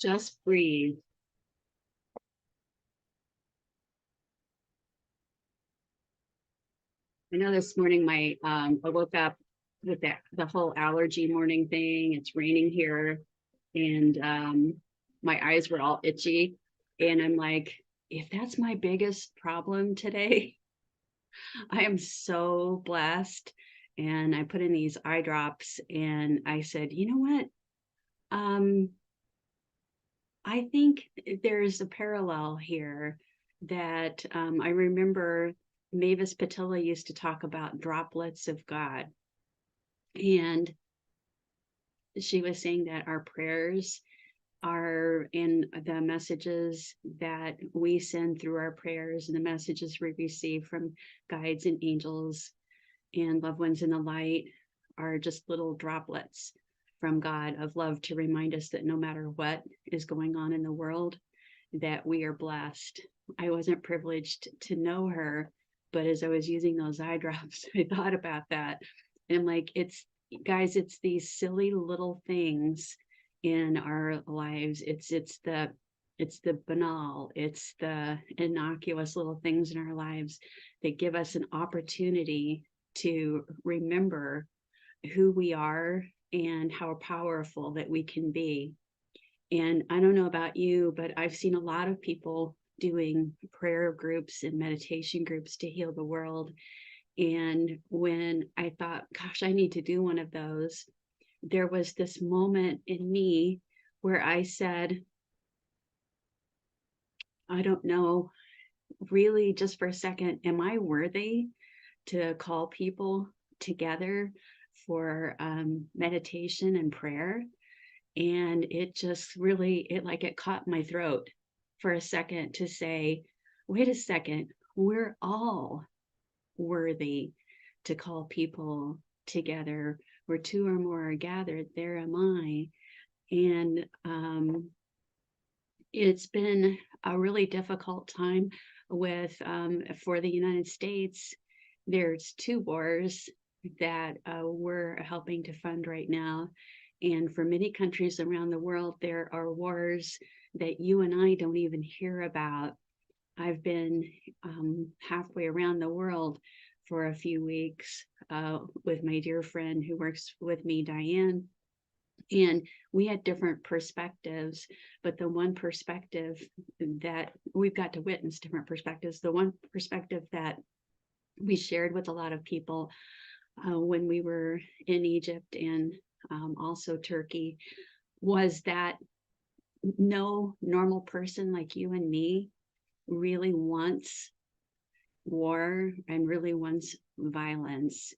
Just breathe. I know this morning I woke up with the whole allergy morning thing. It's raining here, and my eyes were all itchy. And I'm like, if that's my biggest problem today, I am so blessed. And I put in these eye drops, and I said, you know what? Um, I think there's a parallel here that I remember Mavis Patilla used to talk about droplets of God. And she was saying that our prayers are in the messages that we send through our prayers and the messages we receive from guides and angels and loved ones in the light are just little droplets from God of love to remind us that no matter what is going on in the world, that we are blessed. I wasn't privileged to know her, but as I was using those eye drops, I thought about that. And I'm like, it's guys, it's these silly little things in our lives. It's the banal, it's the innocuous little things in our lives that give us an opportunity to remember who we are and how powerful that we can be. And I don't know about you, but I've seen a lot of people doing prayer groups and meditation groups to heal the world. And when I thought, gosh, I need to do one of those, there was this moment in me where I said, I don't know, really, just for a second, am I worthy to call people together for meditation and prayer? And it just really, it caught my throat for a second to say, wait a second, we're all worthy to call people together. Where two or more are gathered, there am I. And it's been a really difficult time with for the United States. There's two wars that we're helping to fund right now. And for many countries around the world, there are wars that you and I don't even hear about. I've been halfway around the world for a few weeks with my dear friend who works with me, Diane. And we had different perspectives, but the one perspective that we've got to witness different perspectives, the one perspective that we shared with a lot of people when we were in Egypt and also Turkey was that no normal person like you and me really wants war and really wants violence.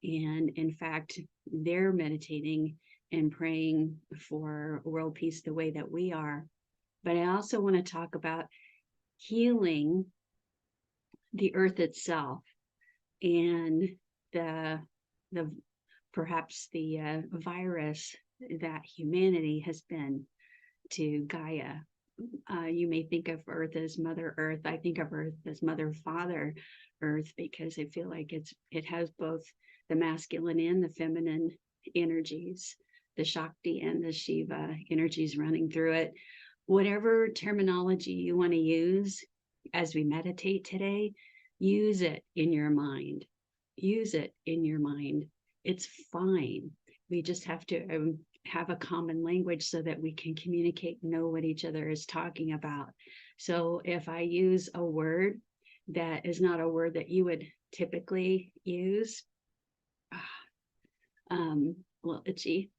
And in fact, they're meditating and praying for world peace the way that we are. But I also want to talk about healing the earth itself and the the perhaps the virus that humanity has been to Gaia. You may think of Earth as Mother Earth. I think of Earth as Mother Father Earth because I feel like it has both the masculine and the feminine energies, the Shakti and the Shiva energies running through it. Whatever terminology you want to use as we meditate today, use it in your mind. Use it in your mind. It's fine. We just have to have a common language so that we can communicate and know what each other is talking about. So if I use a word that is not a word that you would typically use, a little itchy.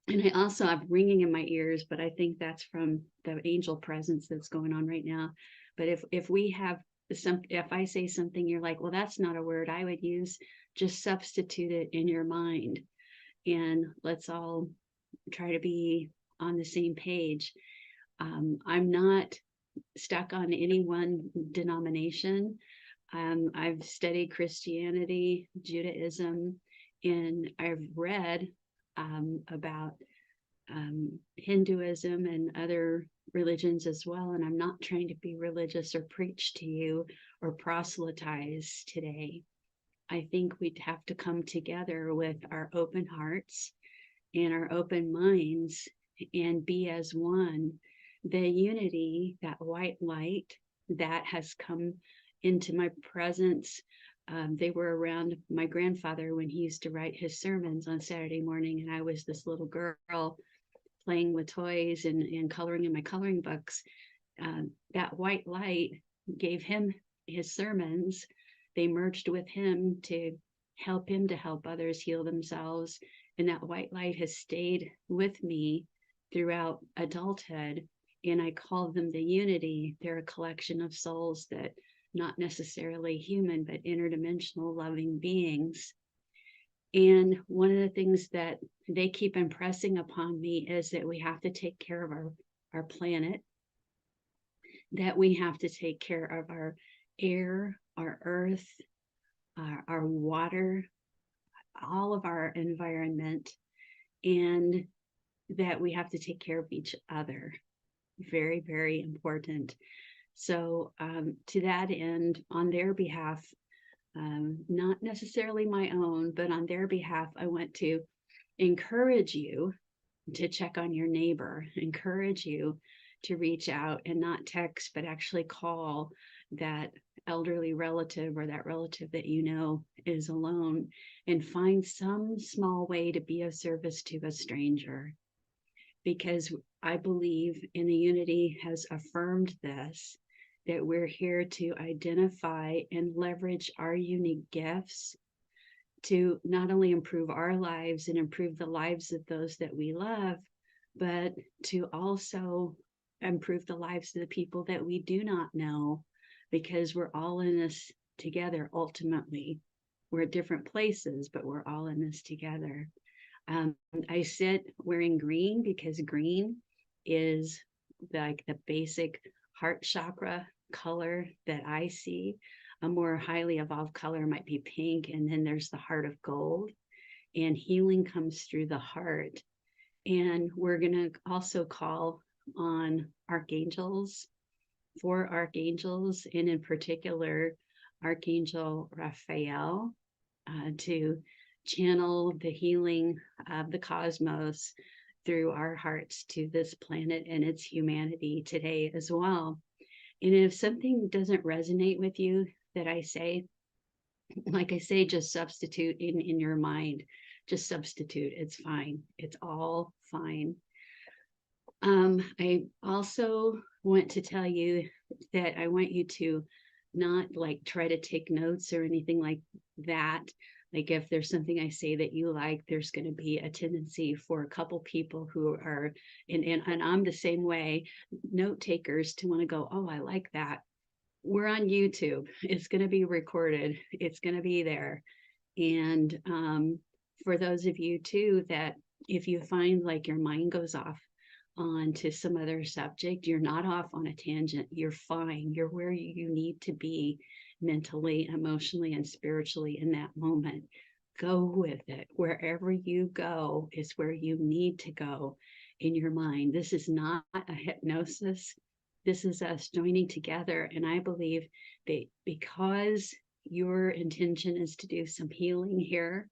And I also have ringing in my ears, but I think that's from the angel presence that's going on right now. But if we have if I say something, you're like, well, that's not a word I would use, just substitute it in your mind. And let's all try to be on the same page. I'm not stuck on any one denomination. I've studied Christianity, Judaism, and I've read about Hinduism and other religions as well. And I'm not trying to be religious or preach to you or proselytize today. I think we'd have to come together with our open hearts and our open minds and be as one. The unity, that white light that has come into my presence. They were around my grandfather when he used to write his sermons on Saturday morning, and I was this little girl playing with toys and coloring in my coloring books. That white light gave him his sermons. They merged with him to help others heal themselves. And that white light has stayed with me throughout adulthood. And I call them the unity. They're a collection of souls that not necessarily human, but interdimensional loving beings. And one of the things that they keep impressing upon me is that we have to take care of our planet, that we have to take care of our air, our earth, our water, all of our environment, and that we have to take care of each other. Very, very important. So to that end, on their behalf, not necessarily my own, but on their behalf, I want to encourage you to check on your neighbor, encourage you to reach out and not text, but actually call that elderly relative or that relative that you know is alone, and find some small way to be of service to a stranger. Because I believe in the unity has affirmed this, that we're here to identify and leverage our unique gifts to not only improve our lives and improve the lives of those that we love, but to also improve the lives of the people that we do not know, because we're all in this together. Ultimately, we're at different places, but we're all in this together. I sit wearing green because green is like the basic heart chakra color that I see. A more highly evolved color might be pink, and then there's the heart of gold, and healing comes through the heart. And we're going to also call on archangels, 4 archangels, and in particular, Archangel Raphael, to channel the healing of the cosmos through our hearts to this planet and its humanity today as well. And if something doesn't resonate with you that I say, like I say, just substitute in your mind. Just substitute. It's fine. It's all fine. I also want to tell you that I want you to not like try to take notes or anything like that. Like if there's something I say that you like, there's going to be a tendency for a couple people who are, and I'm the same way, note takers, to want to go, oh, I like that. We're on YouTube. It's going to be recorded. It's going to be there. And for those of you too, that if you find like your mind goes off onto some other subject, you're not off on a tangent. You're fine. You're where you need to be mentally, emotionally, and spiritually in that moment. Go with it. Wherever you go is where you need to go in your mind. This is not a hypnosis. This is us joining together. And I believe that because your intention is to do some healing here,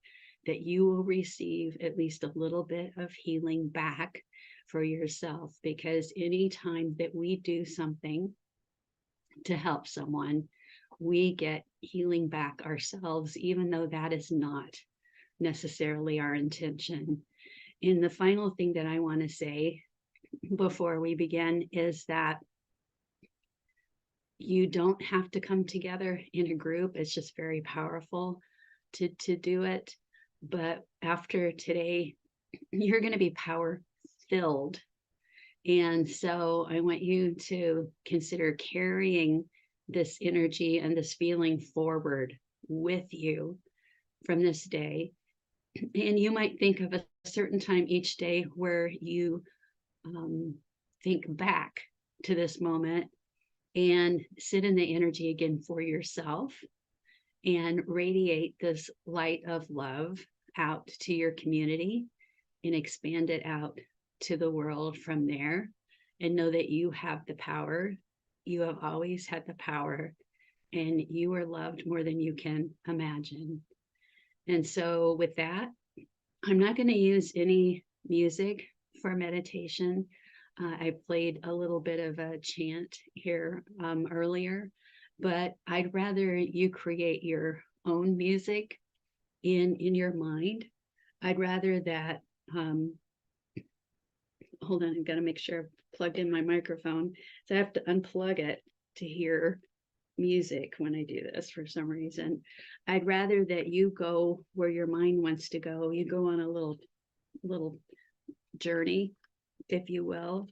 that you will receive at least a little bit of healing back for yourself. Because anytime that we do something to help someone, we get healing back ourselves, even though that is not necessarily our intention. And the final thing that I want to say before we begin is that you don't have to come together in a group. It's just very powerful to do it. But after today, you're going to be power filled. And so I want you to consider carrying this energy and this feeling forward with you from this day. And you might think of a certain time each day where you think back to this moment and sit in the energy again for yourself and radiate this light of love out to your community and expand it out to the world from there. And know that you have the power. You have always had the power, and you are loved more than you can imagine. And so with that, I'm not going to use any music for meditation. I played a little bit of a chant here earlier, but I'd rather you create your own music in your mind. I'd rather that, hold on, I've got to make sure I've plugged in my microphone. So I have to unplug it to hear music when I do this for some reason. I'd rather that you go where your mind wants to go. You go on a little journey, if you will.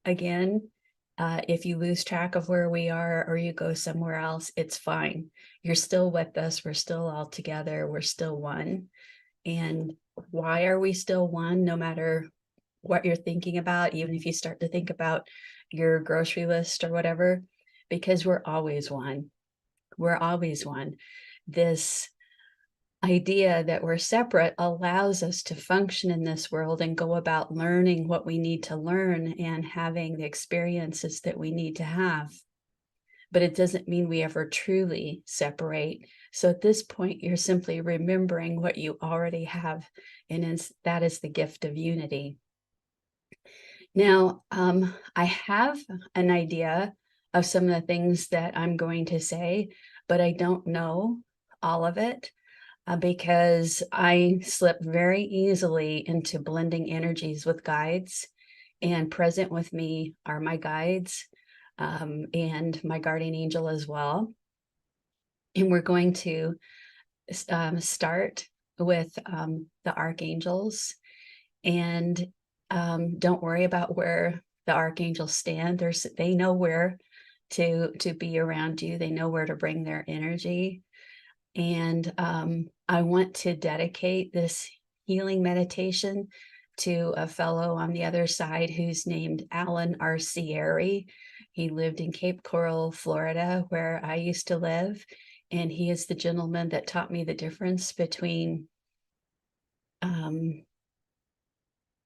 Again, if you lose track of where we are or you go somewhere else, it's fine. You're still with us. We're still all together. We're still one. And why are we still one? No matter what you're thinking about, even if you start to think about your grocery list or whatever, because we're always one. We're always one. This idea that we're separate allows us to function in this world and go about learning what we need to learn and having the experiences that we need to have. But it doesn't mean we ever truly separate. So at this point, you're simply remembering what you already have, and that is the gift of unity. Now, I have an idea of some of the things that I'm going to say, but I don't know all of it. Because I slip very easily into blending energies with guides, and present with me are my guides and my guardian angel as well. And we're going to start with the archangels. And don't worry about where the archangels stand. They know where to be around you. They know where to bring their energy. And I want to dedicate this healing meditation to a fellow on the other side who's named Alan Arcieri. He lived in Cape Coral, Florida, where I used to live. And he is the gentleman that taught me the difference between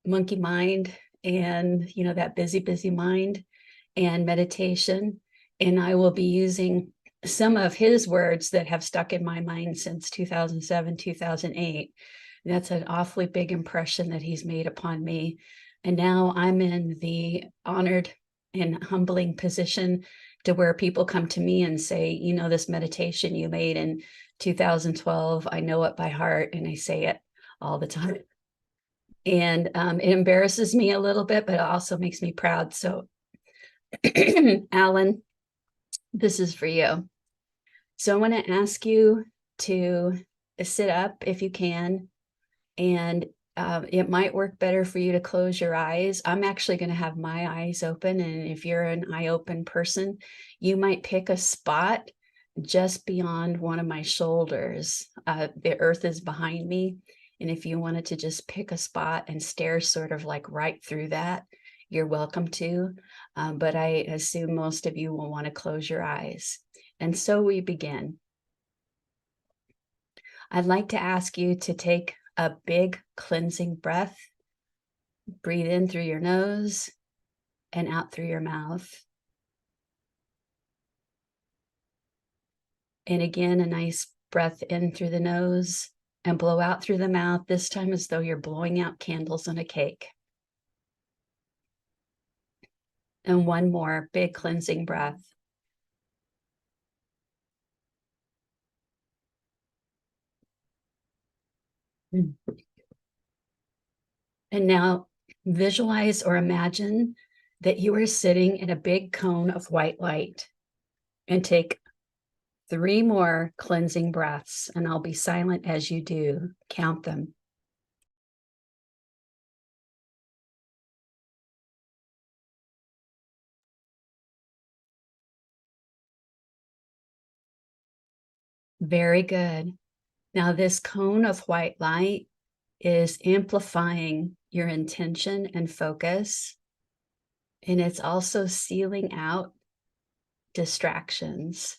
monkey mind and, that busy mind and meditation. And I will be using some of his words that have stuck in my mind since 2007, 2008. That's an awfully big impression that he's made upon me. And now I'm in the honored and humbling position to where people come to me and say, this meditation you made in 2012, I know it by heart, and I say it all the time. And it embarrasses me a little bit, but it also makes me proud. So, Alan, this is for you. So I want to ask you to sit up if you can, and it might work better for you to close your eyes. I'm actually going to have my eyes open, and if you're an eye open person, you might pick a spot just beyond one of my shoulders. The earth is behind me, and if you wanted to just pick a spot and stare sort of like right through that, you're welcome to, but I assume most of you will want to close your eyes. And so we begin. I'd like to ask you to take a big cleansing breath. Breathe in through your nose and out through your mouth. And again, a nice breath in through the nose and blow out through the mouth, this time as though you're blowing out candles on a cake. And one more big cleansing breath. And now visualize or imagine that you are sitting in a big cone of white light, and take 3 more cleansing breaths, and I'll be silent as you do. Count them. Very good. Now this cone of white light is amplifying your intention and focus, and it's also sealing out distractions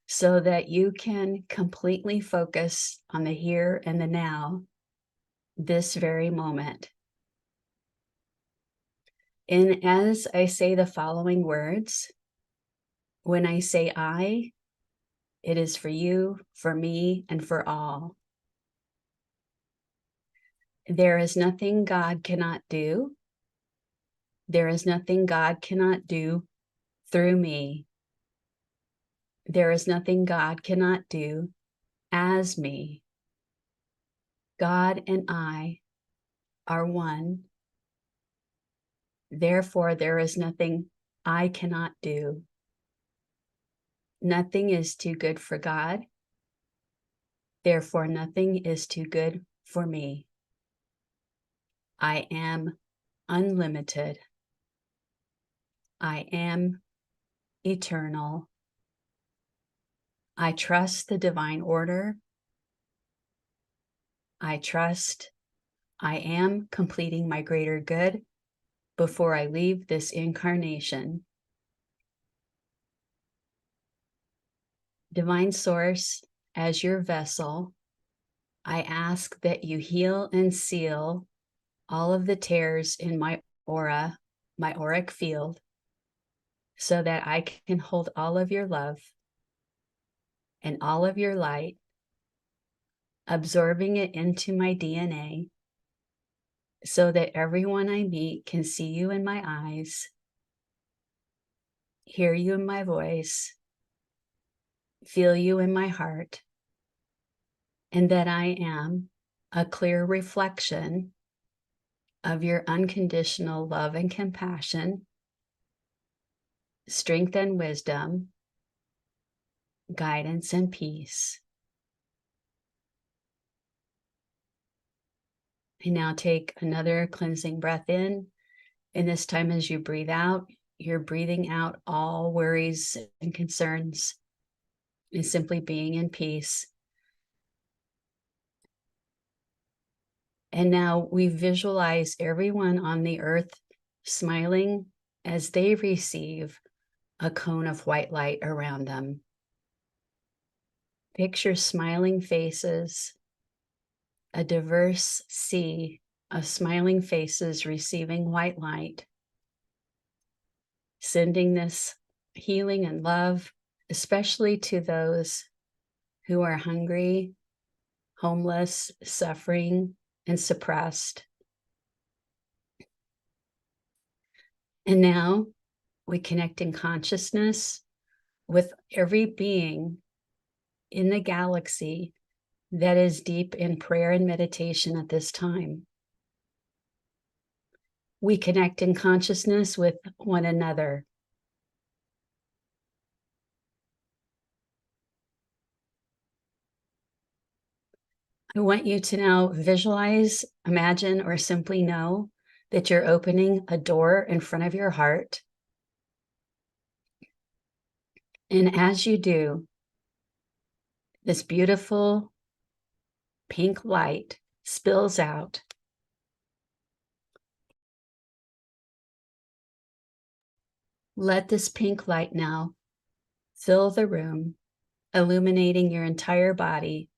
so that you can completely focus on the here and the now, this very moment. And as I say the following words, when I say I, It is for you, for me, and for all. There is nothing God cannot do. There is nothing God cannot do through me. There is nothing God cannot do as me. God and I are one. Therefore, there is nothing I cannot do. Nothing is too good for God. Therefore, nothing is too good for me. I am unlimited. I am eternal. I trust the divine order. I trust I am completing my greater good before I leave this incarnation. Divine Source, as your vessel, I ask that you heal and seal all of the tears in my aura, my auric field, so that I can hold all of your love and all of your light, absorbing it into my DNA, so that everyone I meet can see you in my eyes, hear you in my voice, feel you in my heart, and that I am a clear reflection of your unconditional love and compassion, strength and wisdom, guidance and peace. And now take another cleansing breath in. And this time, as you breathe out, you're breathing out all worries and concerns and simply being in peace. And now we visualize everyone on the earth smiling as they receive a cone of white light around them. Picture smiling faces, a diverse sea of smiling faces receiving white light, sending this healing and love, especially to those who are hungry, homeless, suffering, and suppressed. And now we connect in consciousness with every being in the galaxy that is deep in prayer and meditation at this time. We connect in consciousness with one another. I want you to now visualize, imagine, or simply know that you're opening a door in front of your heart. And as you do, this beautiful pink light spills out. Let this pink light now fill the room, illuminating your entire body,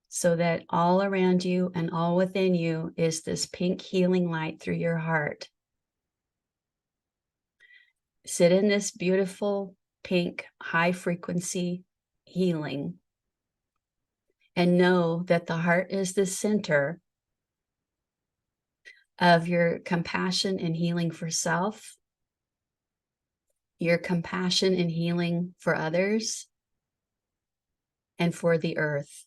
so that all around you and all within you is this pink healing light through your heart. Sit in this beautiful pink high frequency healing and know that the heart is the center of your compassion and healing for self, your compassion and healing for others, and for the earth,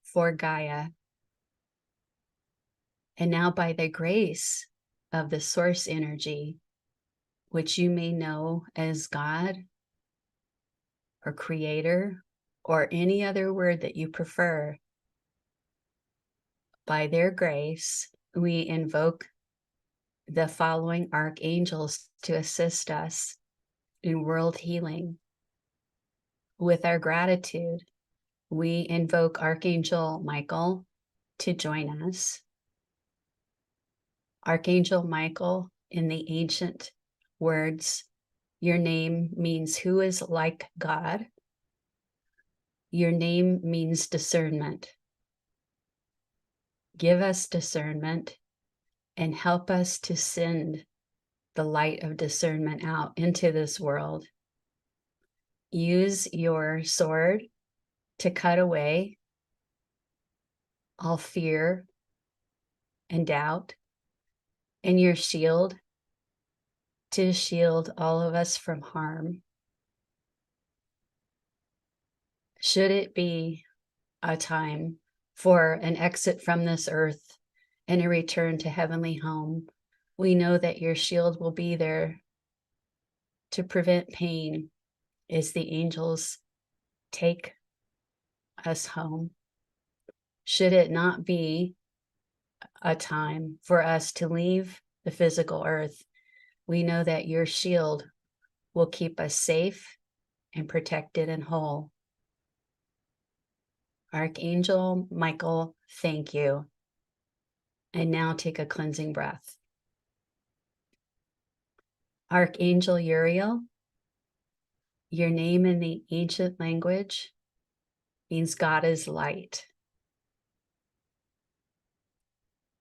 for Gaia. And now, by the grace of the source energy, which you may know as God or Creator or any other word that you prefer, by their grace, we invoke the following archangels to assist us in world healing. With our gratitude, we invoke Archangel Michael to join us. Archangel Michael, in the ancient words, your name means who is like God. Your name means discernment. Give us discernment and help us to send the light of discernment out into this world. Use your sword to cut away all fear and doubt, and your shield to shield all of us from harm. Should it be a time for an exit from this earth and a return to heavenly home, we know that your shield will be there to prevent pain as the angels take us home. Should it not be a time for us to leave the physical earth, we know that your shield will keep us safe and protected and whole. Archangel Michael, thank you. And now take a cleansing breath. Archangel Uriel, your name in the ancient language means God is light.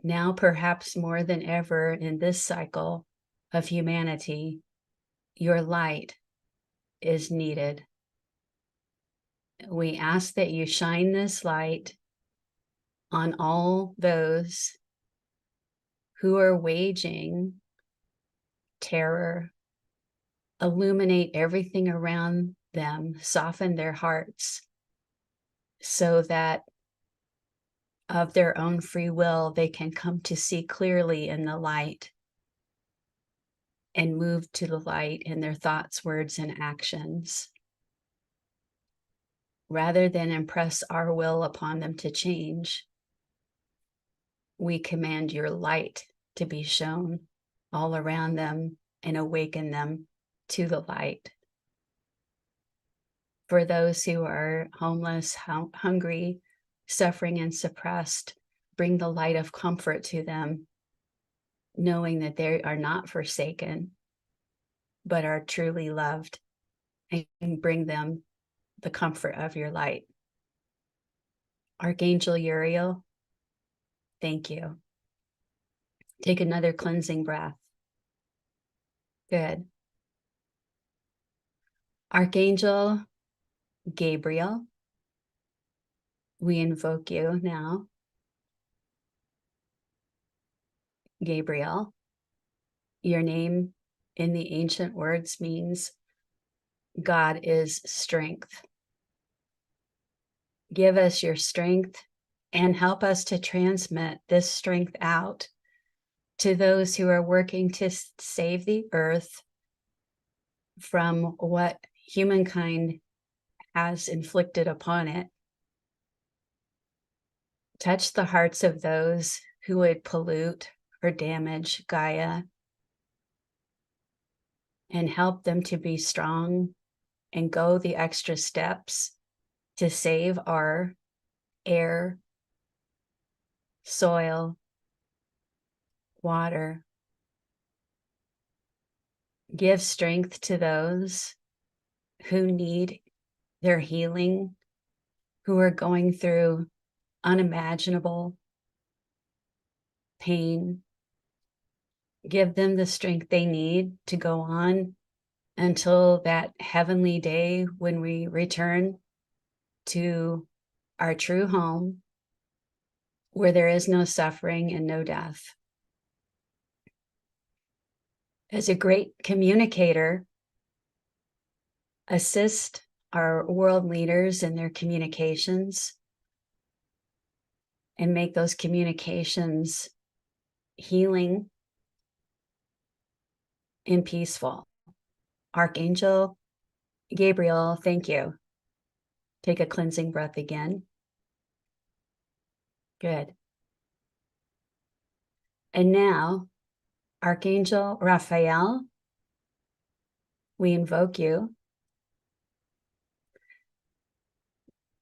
Now, perhaps more than ever in this cycle of humanity, your light is needed. We ask that you shine this light on all those who are waging terror. Illuminate everything around them, soften their hearts so that of their own free will, they can come to see clearly in the light and move to the light in their thoughts, words, and actions. Rather than impress our will upon them to change, we command your light to be shown all around them and awaken them to the light. For those who are homeless, hungry, suffering, and suppressed, bring the light of comfort to them, knowing that they are not forsaken, but are truly loved, and bring them the comfort of your light. Archangel Uriel, thank you. Take another cleansing breath. Good. Archangel Gabriel, we invoke you now. Gabriel, your name in the ancient words means God is strength. Give us your strength and help us to transmit this strength out to those who are working to save the earth from what humankind has inflicted upon it. Touch the hearts of those who would pollute or damage Gaia and help them to be strong and go the extra steps to save our air, soil, water. Give strength to those who need their healing, who are going through unimaginable pain. Give them the strength they need to go on until that heavenly day when we return to our true home, where there is no suffering and no death. As a great communicator, assist our world leaders in their communications and make those communications healing and peaceful. Archangel Gabriel, thank you. Take a cleansing breath again. Good. And now, Archangel Raphael, we invoke you.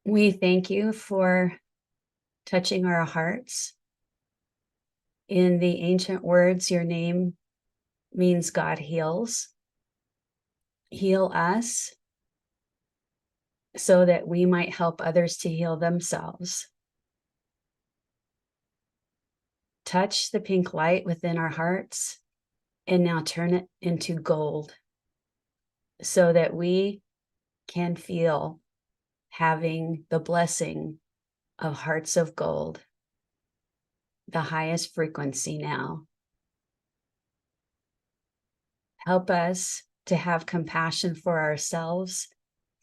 We thank you for touching our hearts. In the ancient words, your name means God heals. Heal us so that we might help others to heal themselves. Touch the pink light within our hearts and now turn it into gold so that we can feel having the blessing of hearts of gold, the highest frequency now. Help us to have compassion for ourselves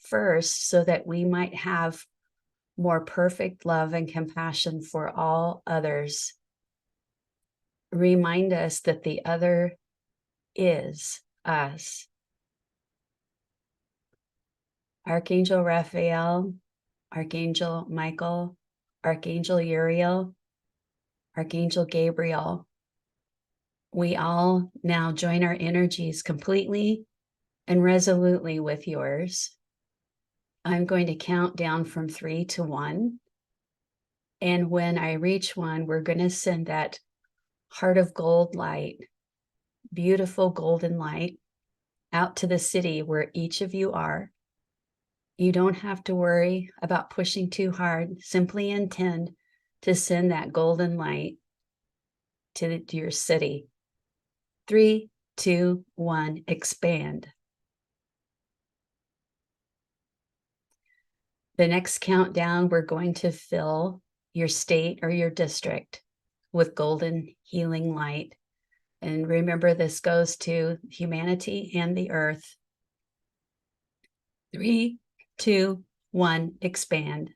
first, so that we might have more perfect love and compassion for all others. Remind us that the other is us. Archangel Raphael, Archangel Michael, Archangel Uriel, Archangel Gabriel, we all now join our energies completely and resolutely with yours. I'm going to count down from 3 to 1. And when I reach 1, we're going to send that heart of gold light, beautiful golden light, out to the city where each of you are. You don't have to worry about pushing too hard. Simply intend to send that golden light to your city. 3, 2, 1, expand. The next countdown, we're going to fill your state or your district with golden healing light. And remember, this goes to humanity and the earth. 3, 2, 1, expand.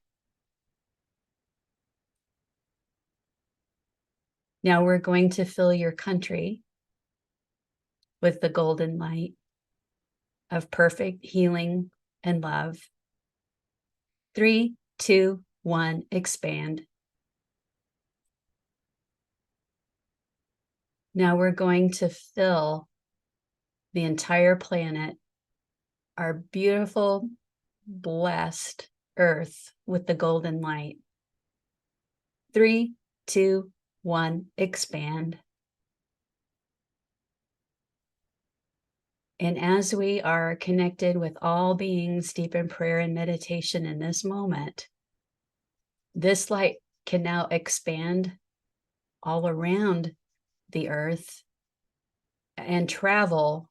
Now we're going to fill your country with the golden light of perfect healing and love. 3, 2, 1, expand. Now we're going to fill the entire planet, our beautiful, blessed earth, with the golden light. 3, 2, 1, expand. And as we are connected with all beings deep in prayer and meditation in this moment, this light can now expand all around the earth and travel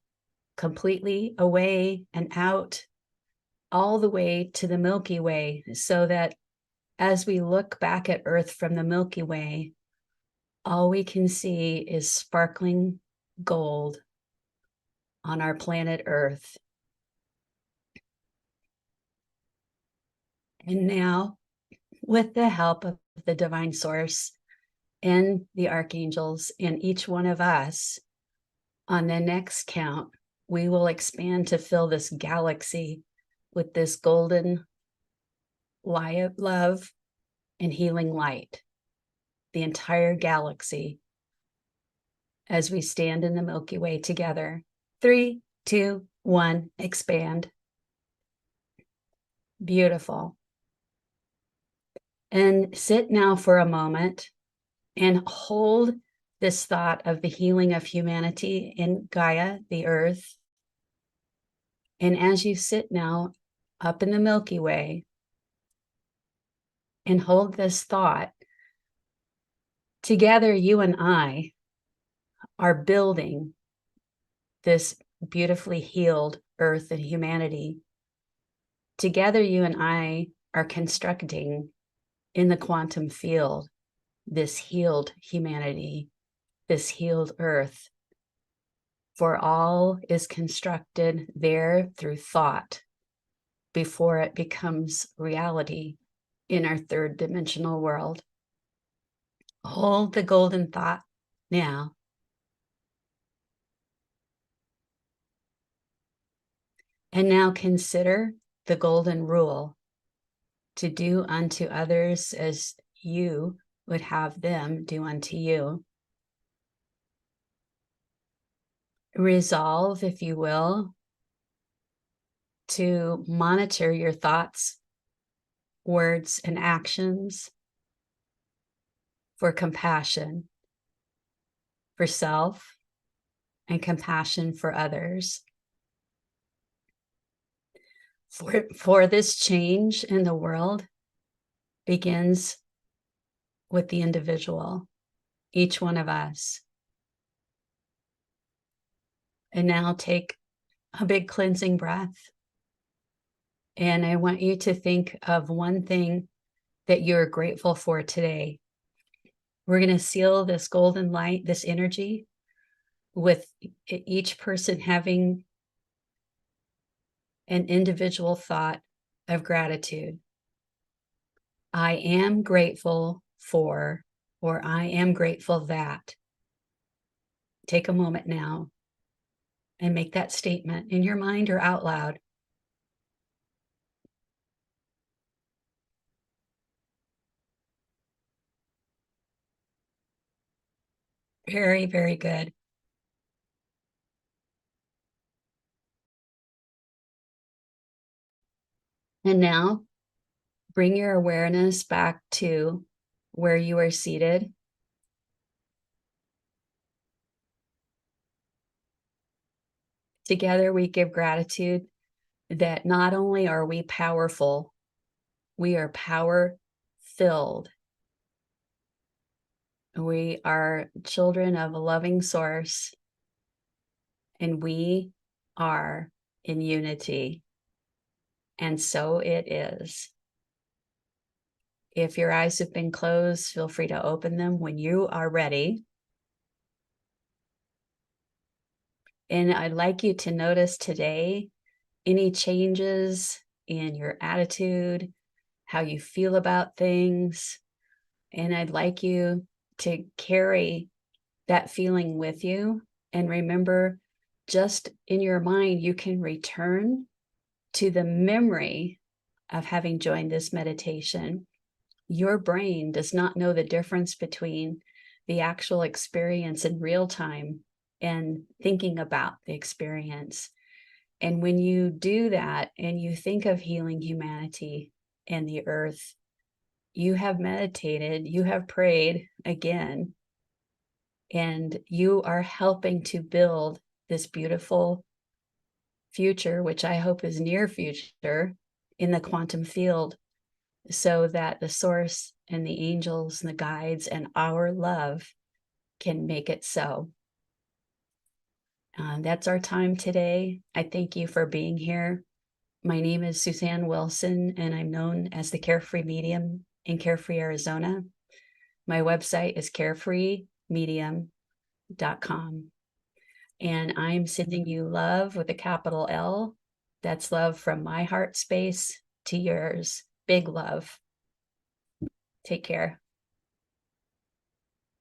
completely away and out, all the way to the Milky Way, so that as we look back at Earth from the Milky Way, all we can see is sparkling gold on our planet Earth. And now, with the help of the divine source and the archangels and each one of us, on the next count, we will expand to fill this galaxy with this golden light of love and healing light, the entire galaxy, as we stand in the Milky Way together. 3, 2, 1, expand. Beautiful. And sit now for a moment and hold this thought of the healing of humanity in Gaia, the earth. And as you sit now up in the Milky Way and hold this thought, together you and I are building this beautifully healed earth and humanity. Together you and I are constructing in the quantum field this healed humanity, this healed earth. For all is constructed there through thought before it becomes reality in our third dimensional world. Hold the golden thought now. And now consider the golden rule: to do unto others as you would have them do unto you. Resolve, if you will, to monitor your thoughts, words, and actions for compassion for self and compassion for others. For this change in the world begins with the individual, each one of us. And now take a big cleansing breath. And I want you to think of one thing that you're grateful for today. We're going to seal this golden light, this energy, with each person having an individual thought of gratitude. I am grateful for, or I am grateful that. Take a moment now and make that statement in your mind or out loud. Very, very good. And now bring your awareness back to where you are seated. Together, we give gratitude that not only are we powerful, we are power filled. We are children of a loving source, and we are in unity. And so it is. If your eyes have been closed, feel free to open them when you are ready. And I'd like you to notice today any changes in your attitude, how you feel about things. And I'd like you to carry that feeling with you. And remember, just in your mind, you can return to the memory of having joined this meditation. Your brain does not know the difference between the actual experience in real time and thinking about the experience. And when you do that and you think of healing humanity and the earth, you have meditated, you have prayed again, and you are helping to build this beautiful future, which I hope is near future, in the quantum field, so that the source and the angels and the guides and our love can make it so. That's our time today. I thank you for being here. My name is Suzanne Wilson, and I'm known as the Carefree Medium in Carefree, Arizona. My website is carefreemedium.com. And I'm sending you love with a capital L. That's love from my heart space to yours. Big love. Take care.